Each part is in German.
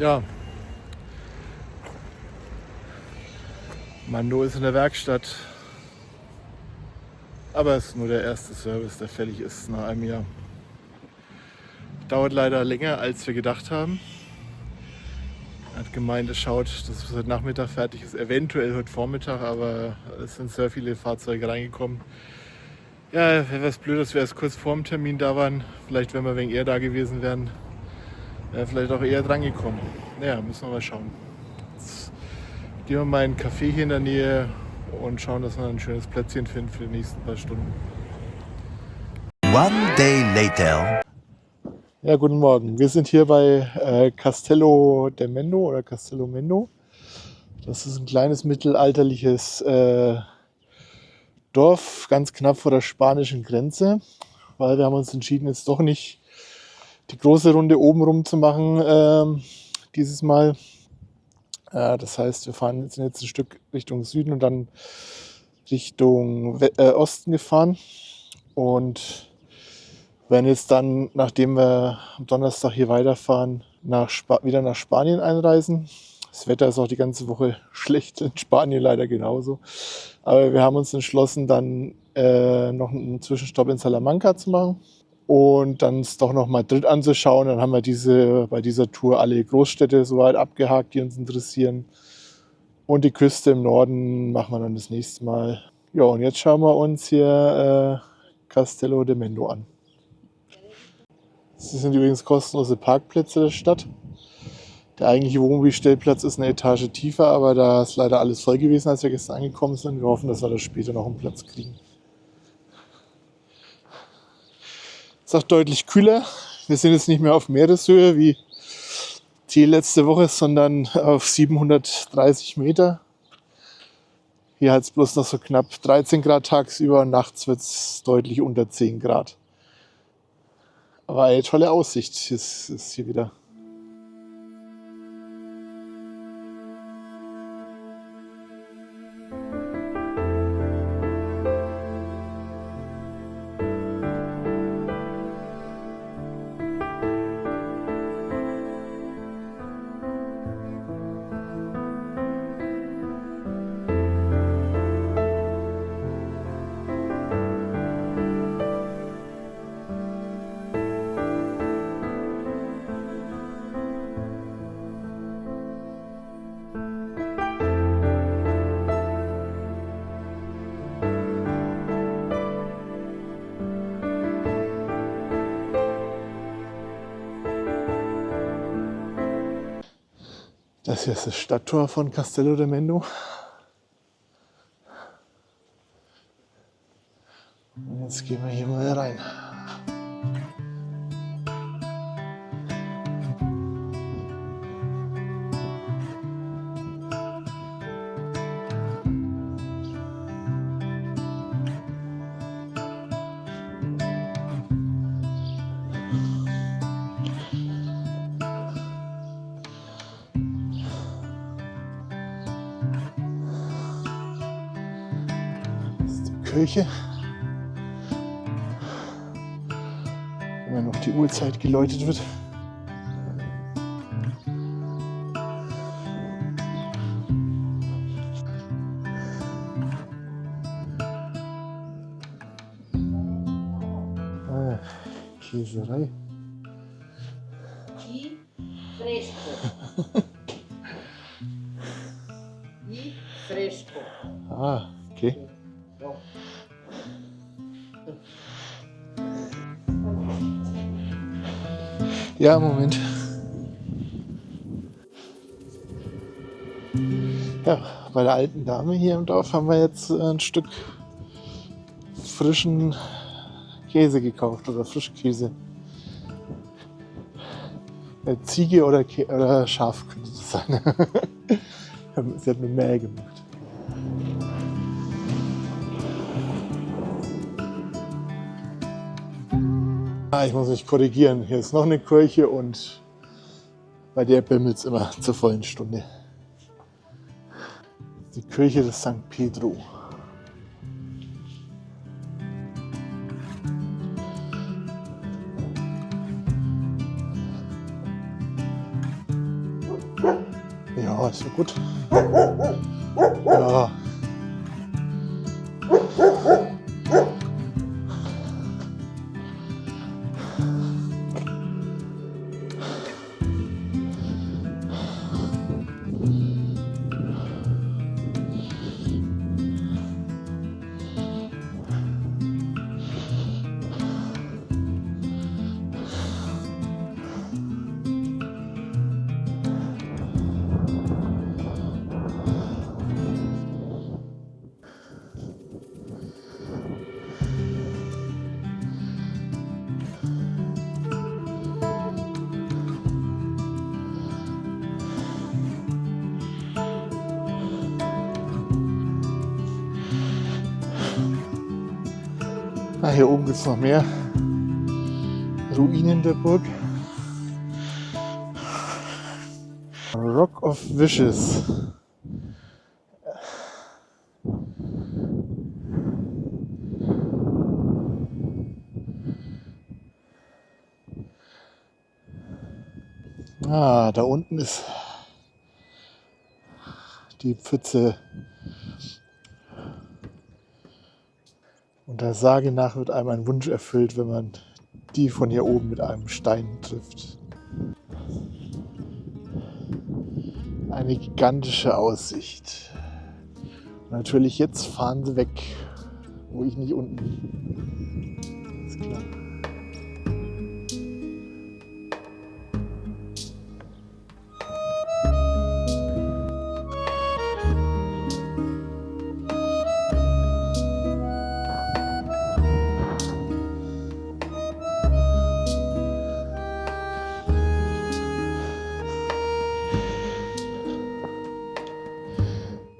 Ja, Mando ist in der Werkstatt, aber es ist nur der erste Service, der fällig ist nach einem Jahr. Dauert leider länger, als wir gedacht haben. Er hat gemeint, er schaut, dass es heute Nachmittag fertig ist, eventuell heute Vormittag, aber es sind sehr viele Fahrzeuge reingekommen. Ja, wäre es blöd, dass wir erst kurz vor dem Termin da waren. Vielleicht, wenn wir wegen eher da gewesen wären, wäre vielleicht auch eher dran gekommen. Naja, müssen wir mal schauen. Jetzt gehen wir mal in einen Café hier in der Nähe und schauen, dass wir ein schönes Plätzchen finden für die nächsten paar Stunden. One day later. Ja, guten Morgen. Wir sind hier bei Castello del Mendo oder Castello Mendo. Das ist ein kleines mittelalterliches Dorf, ganz knapp vor der spanischen Grenze, weil wir haben uns entschieden, jetzt doch nicht die große Runde oben rum zu machen dieses Mal. Das heißt, wir sind jetzt ein Stück Richtung Süden und dann Richtung Osten gefahren und werden jetzt dann, nachdem wir am Donnerstag hier weiterfahren, wieder nach Spanien einreisen. Das Wetter ist auch die ganze Woche schlecht, in Spanien leider genauso. Aber wir haben uns entschlossen, dann noch einen Zwischenstopp in Salamanca zu machen und dann uns doch noch Madrid anzuschauen. Dann haben wir bei dieser Tour alle Großstädte soweit abgehakt, die uns interessieren. Und die Küste im Norden machen wir dann das nächste Mal. Ja, und jetzt schauen wir uns hier Castello del Mendo an. Das sind übrigens kostenlose Parkplätze der Stadt. Der eigentliche Wohnmobilstellplatz ist eine Etage tiefer, aber da ist leider alles voll gewesen, als wir gestern angekommen sind. Wir hoffen, dass wir da später noch einen Platz kriegen. Es ist auch deutlich kühler. Wir sind jetzt nicht mehr auf Meereshöhe wie die letzte Woche, sondern auf 730 Meter. Hier hat es bloß noch so knapp 13 Grad tagsüber und nachts wird es deutlich unter 10 Grad. Aber eine tolle Aussicht ist hier wieder. Das hier ist das Stadttor von Castello del Mendo. Und jetzt gehen wir hier mal rein. Kirche. Wenn noch die Uhrzeit geläutet wird. Käserei. I fresco. I fresco. Ah, okay. So. Ja, Moment. Ja, bei der alten Dame hier im Dorf haben wir jetzt ein Stück frischen Käse gekauft oder Frischkäse. Ziege oder Schaf könnte das sein. Sie hat eine Mäh gemacht. Ich muss mich korrigieren. Hier ist noch eine Kirche und bei der bimmelt es immer zur vollen Stunde. Die Kirche des St. Pedro. Ja, ist ja gut. Ja. Ah, hier oben gibt es noch mehr Ruinen der Burg. Rock of Wishes. Ah, da unten ist die Pfütze. Und der Sage nach wird einem ein Wunsch erfüllt, wenn man die von hier oben mit einem Stein trifft. Eine gigantische Aussicht. Und natürlich jetzt fahren sie weg, wo ich nicht unten bin. Ist klar.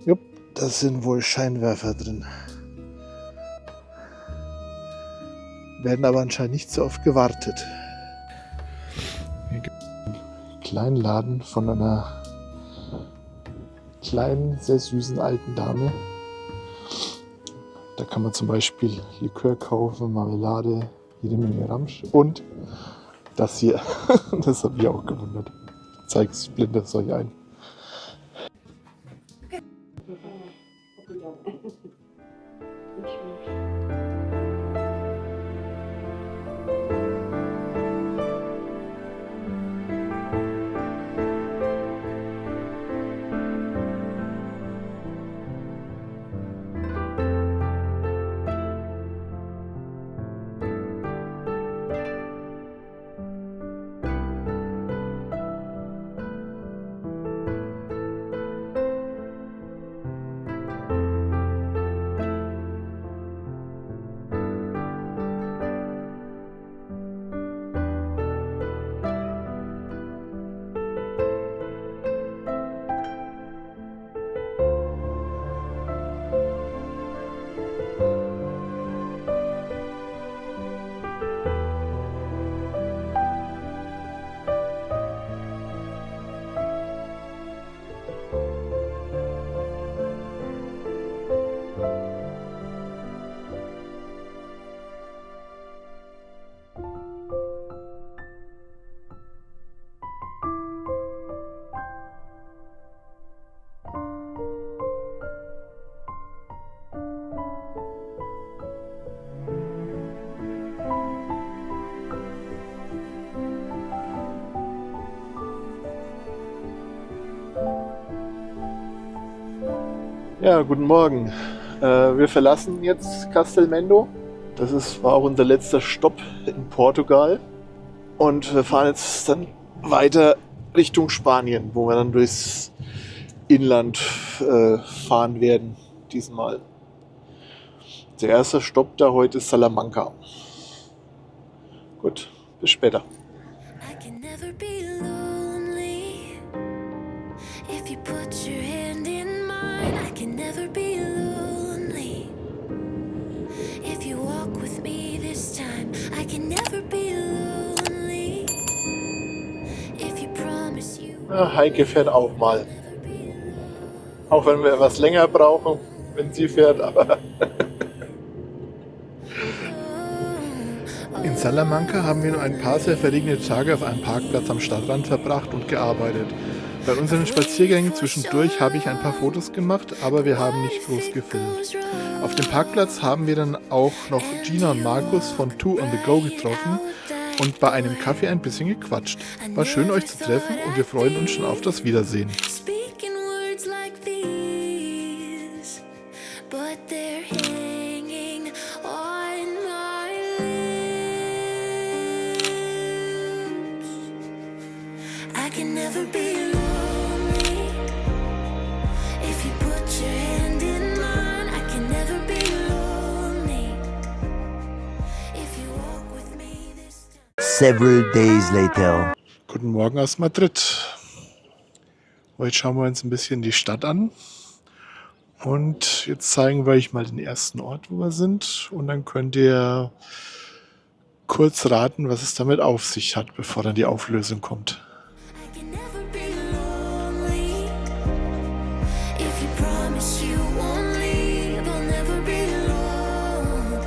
Jupp, das sind wohl Scheinwerfer drin. Werden aber anscheinend nicht so oft gewartet. Hier gibt es einen kleinen Laden von einer kleinen, sehr süßen alten Dame. Da kann man zum Beispiel Likör kaufen, Marmelade, jede Menge Ramsch und das hier. Das habe ich auch gewundert. Ich zeige es blende es euch ein. Ja, guten Morgen. Wir verlassen jetzt Castelmendo. War auch unser letzter Stopp in Portugal. Und wir fahren jetzt dann weiter Richtung Spanien, wo wir dann durchs Inland fahren werden diesmal. Der erste Stopp da heute ist Salamanca. Gut, bis später. I can never be lonely if you put your hand in mine. I can never be lonely if you walk with me this time. I can never be lonely if you promise you. Ja, Heike fährt auch mal. Auch wenn wir etwas länger brauchen, wenn sie fährt, aber in Salamanca haben wir nur ein paar sehr verregnete Tage auf einem Parkplatz am Stadtrand verbracht und gearbeitet. Bei unseren Spaziergängen zwischendurch habe ich ein paar Fotos gemacht, aber wir haben nicht groß gefilmt. Auf dem Parkplatz haben wir dann auch noch Gina und Markus von Two on the Go getroffen und bei einem Kaffee ein bisschen gequatscht. War schön, euch zu treffen und wir freuen uns schon auf das Wiedersehen. Speaking words like these, but they're hanging on my lips. I can never be lonely if you put your hand in mine. I can never be lonely if you walk with me this time. Several days later. Guten Morgen aus Madrid. Heute schauen wir uns ein bisschen die Stadt an. Und jetzt zeigen wir euch mal den ersten Ort, wo wir sind. Und dann könnt ihr kurz raten, was es damit auf sich hat, bevor dann die Auflösung kommt. I can never be lonely if you promise you won't leave. I'll never be lonely.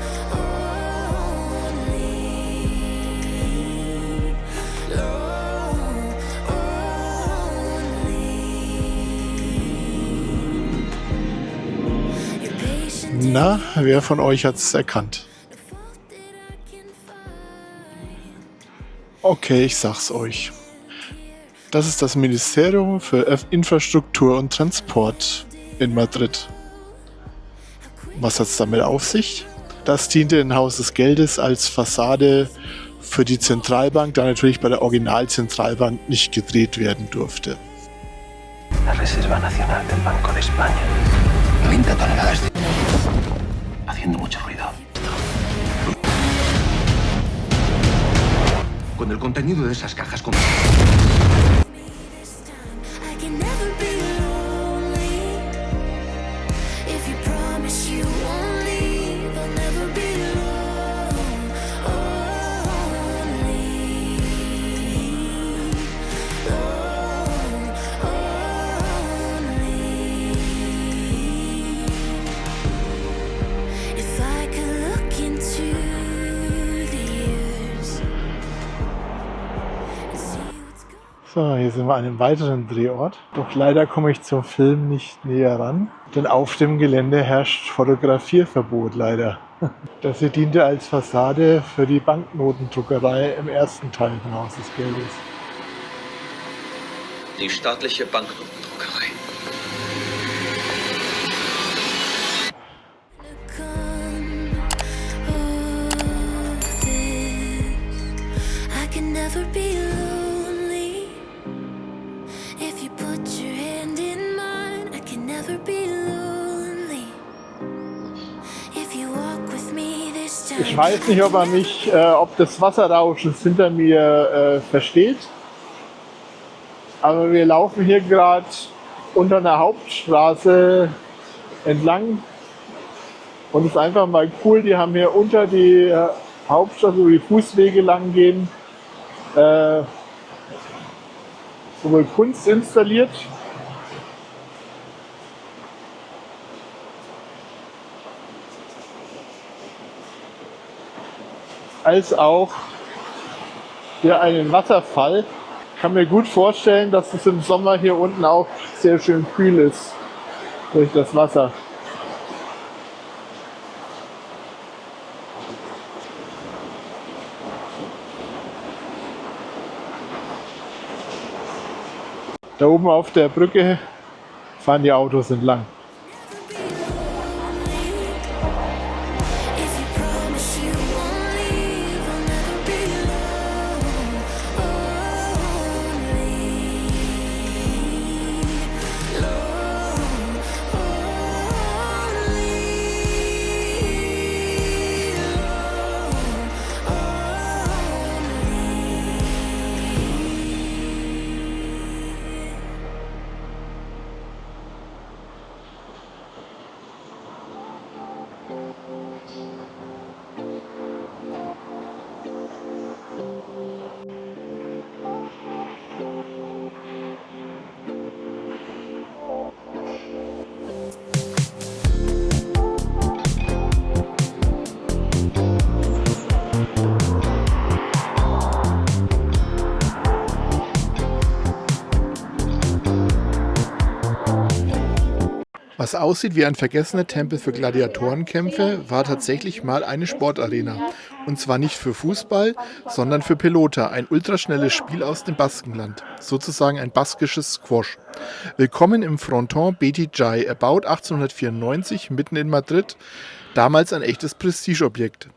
You're patient in Na, wer von euch hat es erkannt? the fault that I can find. Okay, ich sag's euch. Das ist das Ministerium für Infrastruktur und Transport in Madrid. Was hat's damit auf sich? Das diente im Haus des Geldes als Fassade für die Zentralbank, da natürlich bei der Originalzentralbank nicht gedreht werden durfte. La Reserva Nacional del Banco de España. 90 toneladas de... haciendo mucho ruido. Con el contenido de esas cajas con... I can never be lonely if you promise you won't leave. I'll never be lonely. If I could look into the years and see what's going. So, hier sind wir an einem weiteren Drehort. Doch leider komme ich zum Film nicht näher ran, denn auf dem Gelände herrscht Fotografierverbot leider. Das hier diente als Fassade für die Banknotendruckerei im ersten Teil des Haus des Geldes. Die staatliche Banknotendruckerei. Come of this, I can never be lonely if you put your hand in mine. I can never be lonely if you walk with me this time. Ich weiß nicht, ob das Wasserrauschen hinter mir versteht. Aber wir laufen hier gerade unter einer Hauptstraße entlang. Und es ist einfach mal cool, die haben hier unter die Hauptstraße, wo die Fußwege lang gehen, sowohl Kunst installiert, als auch hier einen Wasserfall. Ich kann mir gut vorstellen, dass es im Sommer hier unten auch sehr schön kühl ist durch das Wasser. Da oben auf der Brücke fahren die Autos entlang. If you promise you won't leave, I'll never be Was aussieht wie ein vergessener Tempel für Gladiatorenkämpfe, war tatsächlich mal eine Sportarena. Und zwar nicht für Fußball, sondern für Pelota, ein ultraschnelles Spiel aus dem Baskenland. Sozusagen ein baskisches Squash. Willkommen im Fronton Beti Jai, erbaut 1894 mitten in Madrid, damals ein echtes Prestigeobjekt.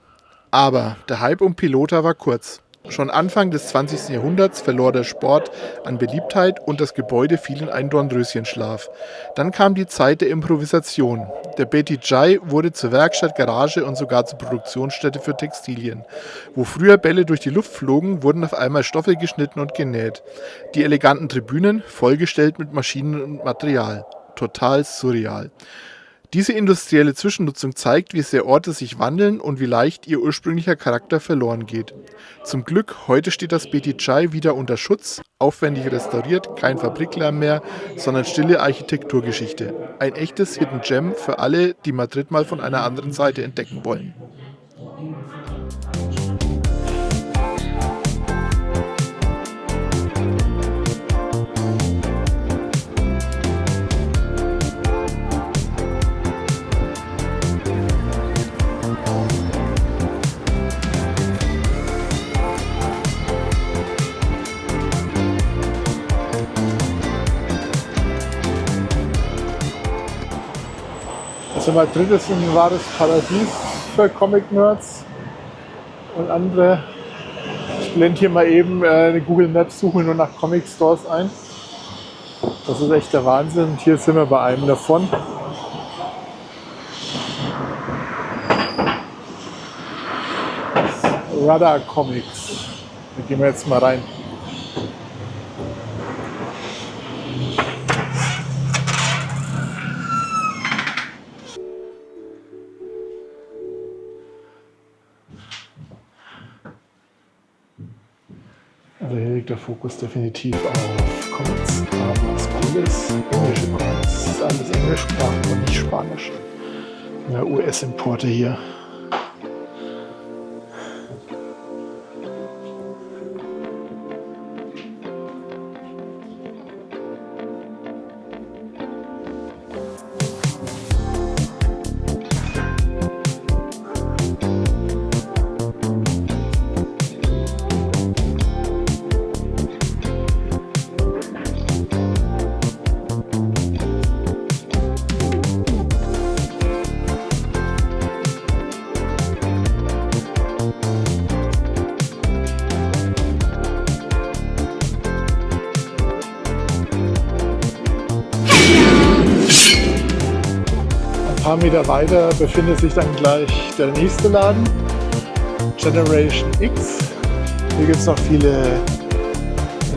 Aber der Hype um Pelota war kurz. Schon Anfang des 20. Jahrhunderts verlor der Sport an Beliebtheit und das Gebäude fiel in einen Dornröschenschlaf. Dann kam die Zeit der Improvisation. Der Beti Jai wurde zur Werkstatt, Garage und sogar zur Produktionsstätte für Textilien. Wo früher Bälle durch die Luft flogen, wurden auf einmal Stoffe geschnitten und genäht. Die eleganten Tribünen vollgestellt mit Maschinen und Material. Total surreal. Diese industrielle Zwischennutzung zeigt, wie sehr Orte sich wandeln und wie leicht ihr ursprünglicher Charakter verloren geht. Zum Glück, heute steht das Beti Jai wieder unter Schutz, aufwendig restauriert, kein Fabriklärm mehr, sondern stille Architekturgeschichte. Ein echtes Hidden Gem für alle, die Madrid mal von einer anderen Seite entdecken wollen. Also Madrid ist ein wahres Paradies für Comic-Nerds und andere. Ich blende hier mal eben eine Google Maps Suche nur nach Comic Stores ein. Das ist echt der Wahnsinn. Und hier sind wir bei einem davon. Radar Comics. Da gehen wir jetzt mal rein. Also hier liegt der Fokus definitiv auf Comics, aber das Coole ist englische Comics. Das ist alles englischsprachig und nicht Spanisch. Ja, US-Importe hier. Ein paar Meter weiter befindet sich dann gleich der nächste Laden, Generation X. Hier gibt es noch viele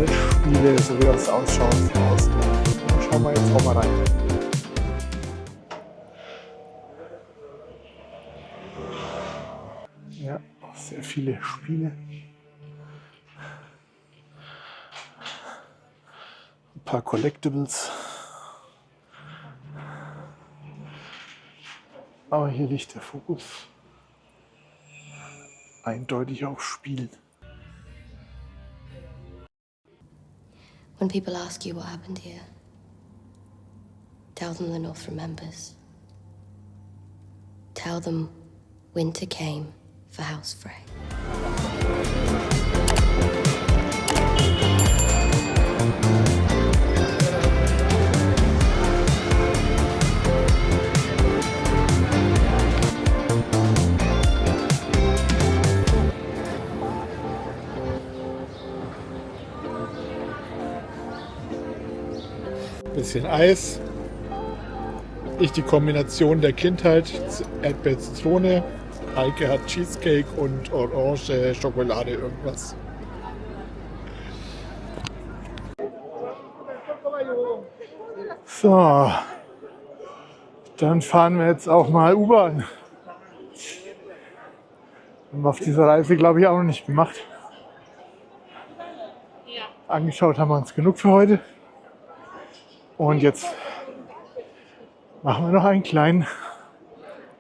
Spiele, so wie das ausschaut von außen. Da schauen wir jetzt auch mal rein. Ja, sehr viele Spiele. Ein paar Collectibles. Aber hier liegt der Fokus eindeutig auf Spielen. When people ask you what happened here, tell them the North remembers. Tell them winter came for House Frey. Bisschen Eis. Ich die Kombination der Kindheit, Erdbeer-Zitrone. Heike hat Cheesecake und Orange Schokolade irgendwas. So, dann fahren wir jetzt auch mal U-Bahn. Haben wir auf dieser Reise, glaube ich, auch noch nicht gemacht. Angeschaut haben wir uns genug für heute. Und jetzt machen wir noch einen kleinen,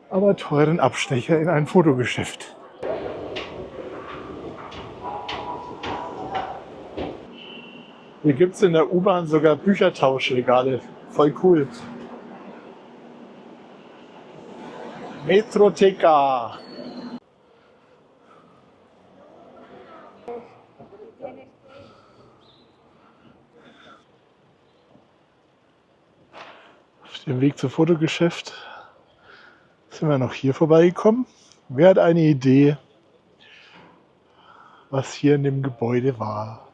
aber teuren Abstecher in ein Fotogeschäft. Hier gibt es in der U-Bahn sogar Büchertauschregale. Voll cool. Metroteca. Auf dem Weg zum Fotogeschäft sind wir noch hier vorbeigekommen. Wer hat eine Idee, was hier in dem Gebäude war?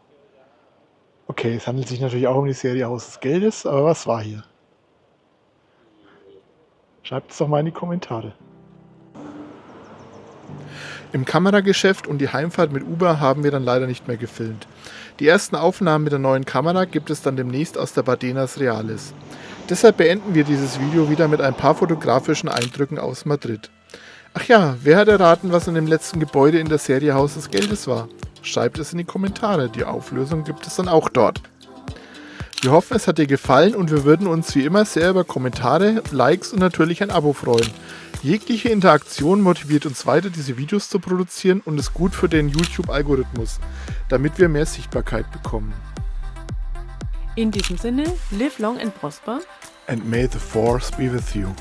Okay, es handelt sich natürlich auch um die Serie Haus des Geldes, aber was war hier? Schreibt es doch mal in die Kommentare. Im Kamerageschäft und die Heimfahrt mit Uber haben wir dann leider nicht mehr gefilmt. Die ersten Aufnahmen mit der neuen Kamera gibt es dann demnächst aus der Badenas Reales. Deshalb beenden wir dieses Video wieder mit ein paar fotografischen Eindrücken aus Madrid. Ach ja, wer hat erraten, was in dem letzten Gebäude in der Serie Haus des Geldes war? Schreibt es in die Kommentare, die Auflösung gibt es dann auch dort. Wir hoffen, es hat dir gefallen und wir würden uns wie immer sehr über Kommentare, Likes und natürlich ein Abo freuen. Jegliche Interaktion motiviert uns weiter, diese Videos zu produzieren und ist gut für den YouTube-Algorithmus, damit wir mehr Sichtbarkeit bekommen. In diesem Sinne, live long and prosper. And may the force be with you.